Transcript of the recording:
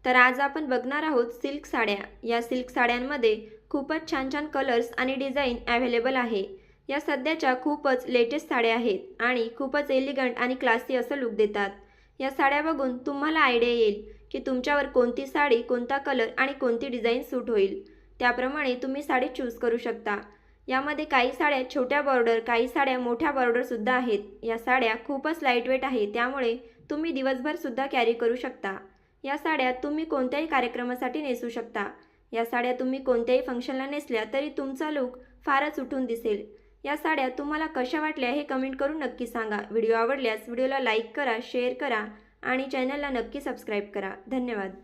तर आज आपण बघणार आहोत सिल्क साड्या। या सिल्क साड्यांमध्ये खूपच छान छान कलर्स आणि डिझाईन अवेलेबल आहे। या सध्याच्या खूपच लेटेस्ट साड्या आहेत आणि खूपच एलिगंट आणि क्लासी असं लुक देतात। या साड्या बघून तुम्हाला आयडिया येईल की तुमच्यावर कोणती साडी, कोणता कलर आणि कोणती डिझाईन सूट होईल। त्याप्रमाणे तुम्ही साडी चूज करू शकता। यामध्ये काही साड्या छोट्या बॉर्डर, काही साड्या मोठ्या बॉर्डर सुद्धा आहेत। या साड्या खूपच लाईटवेट आहे, त्यामुळे तुम्ही दिवसभर सुद्धा कॅरी करू शकता। या साड्या तुम्ही कोणत्याही कार्यक्रमासाठी नेसू शकता। या साड्या तुम्ही कोणत्याही फंक्शनला नेसल्या तरी तुमचा लुक फारच उठून दिसेल। या साड्या तुम्हाला कशा वाटल्या हे कमेंट करून नक्की सांगा। व्हिडिओ आवडल्यास व्हिडिओला लाईक करा, शेअर करा आणि चॅनलला नक्की सबस्क्राईब करा। धन्यवाद।